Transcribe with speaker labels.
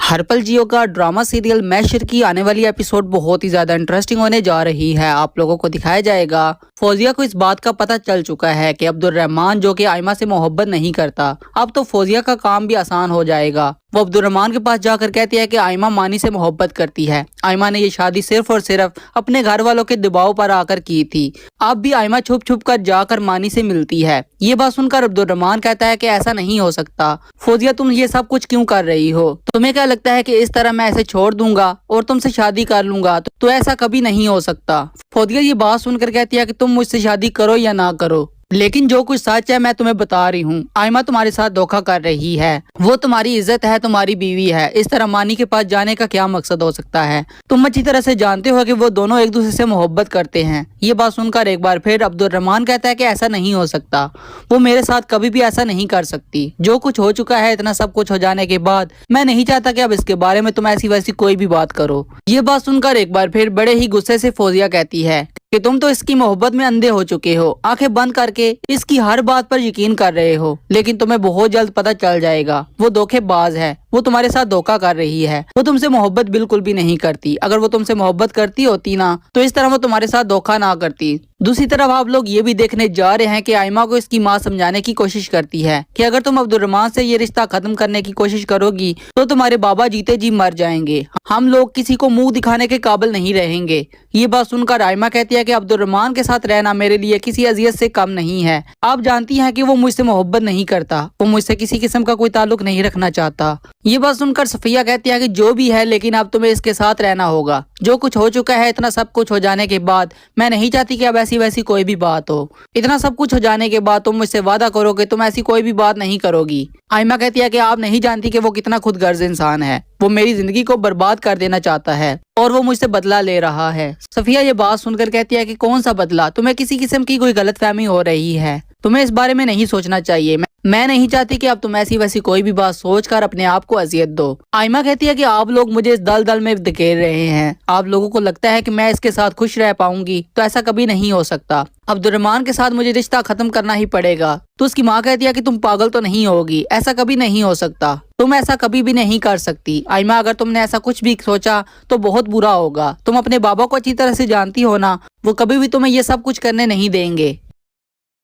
Speaker 1: हरपल जियो का drama serial masher की आने वाली एपिसोड बहुत ही ज्यादा इंटरेस्टिंग होने जा रही है। आप लोगों को दिखाया जाएगा फौजिया को इस बात का पता चल चुका है कि अब्दुर्रहमान जो कि आयमा से मोहब्बत नहीं करता, अब तो फौजिया का काम भी आसान हो जाएगा। वो अब्दुर्रहमान के पास जाकर कहती है कि आयमा मानी से मोहब्बत करती है। आयमा ने ये शादी सिर्फ और सिर्फ अपने घर वालों के दबाव पर आकर की थी। अब भी आयमा छुप छुप कर जाकर मानी से मिलती है। ये बात सुनकर अब्दुर्रहमान कहता है कि ऐसा नहीं हो सकता, फौजिया तुम ये सब कुछ क्यों कर रही हो? तुम्हें क्या लगता है कि इस तरह मैं ऐसे छोड़ दूंगा और तुमसे शादी कर लूंगा? तो ऐसा कभी नहीं हो सकता। फौजिया ये बात सुनकर कहती है कि तुम मुझसे शादी करो या ना करो, लेकिन जो कुछ सच है मैं तुम्हें बता रही हूँ। आयमा तुम्हारे साथ धोखा कर रही है, वो तुम्हारी इज्जत है, तुम्हारी बीवी है। इस तरह मानी के पास जाने का क्या मकसद हो सकता है? तुम अच्छी तरह से जानते हो कि वो दोनों एक दूसरे से मोहब्बत करते हैं। ये बात सुनकर एक बार फिर अब्दुर्रहमान कहता है कि ऐसा नहीं हो सकता, वो मेरे साथ कभी भी ऐसा नहीं कर सकती। जो कुछ हो चुका है, इतना सब कुछ हो जाने के बाद मैं नहीं चाहता कि अब इसके बारे में तुम ऐसी वैसी कोई भी बात करो। ये बात सुनकर एक बार फिर बड़े ही गुस्से से फौजिया कहती है कि तुम तो इसकी मोहब्बत में अंधे हो चुके हो, आंखें बंद करके इसकी हर बात पर यकीन कर रहे हो, लेकिन तुम्हें बहुत जल्द पता चल जाएगा वो धोखेबाज है। वो तुम्हारे साथ धोखा कर रही है। वो तुमसे मोहब्बत बिल्कुल भी नहीं करती। अगर वो तुमसे मोहब्बत करती होती ना तो इस तरह वो तुम्हारे साथ धोखा ना करती। दूसरी तरफ आप लोग ये भी देखने जा रहे हैं कि आयमा को इसकी माँ समझाने की कोशिश करती है कि अगर तुम अब्दुर्रहमान से ये रिश्ता खत्म करने की कोशिश करोगी तो तुम्हारे बाबा जीते जी मर जाएंगे। हम लोग किसी को मुंह दिखाने के काबिल नहीं रहेंगे। ये बात सुनकर आयमा कहती है कि अब्दुर्रहमान के साथ रहना मेरे लिए किसी अजियत से कम नहीं है। आप जानती हैं कि वो मुझसे मोहब्बत नहीं करता, वो मुझसे किसी किस्म का कोई ताल्लुक नहीं रखना चाहता। ये बात सुनकर सफिया कहती है कि जो भी है, लेकिन अब तुम्हें इसके साथ रहना होगा। जो कुछ हो चुका है, इतना सब कुछ हो जाने के बाद मैं नहीं चाहती कि अब ऐसी वैसी कोई भी बात हो। इतना सब कुछ हो जाने के बाद तुम मुझसे वादा करो कि तुम ऐसी कोई भी बात नहीं करोगी। आयमा कहती है कि आप नहीं जानती कि वो कितना खुदगर्ज इंसान है। वो मेरी जिंदगी को बर्बाद कर देना चाहता है और वो मुझसे बदला ले रहा है। सफिया ये बात सुनकर कहती है कि कौन सा बदला? तुम्हें किसी किस्म की कोई गलतफहमी हो रही है। तुम्हें इस बारे में नहीं सोचना चाहिए। मैं नहीं चाहती कि अब तुम ऐसी वैसी कोई भी बात सोचकर अपने आप को अजियत दो। आयमा कहती है कि आप लोग मुझे इस दलदल में धकेल रहे हैं। आप लोगों को लगता है कि मैं इसके साथ खुश रह पाऊंगी, तो ऐसा कभी नहीं हो सकता। अब्दुर्रहमान के साथ मुझे रिश्ता खत्म करना ही पड़ेगा। तो उसकी माँ कहती है कि तुम पागल तो नहीं होगी, ऐसा कभी नहीं हो सकता, तुम ऐसा कभी भी नहीं कर सकती। आयमा, अगर तुमने ऐसा कुछ भी सोचा तो बहुत बुरा होगा। तुम अपने बाबा को अच्छी तरह से जानती हो ना, वो कभी भी तुम्हें ये सब कुछ करने नहीं देंगे।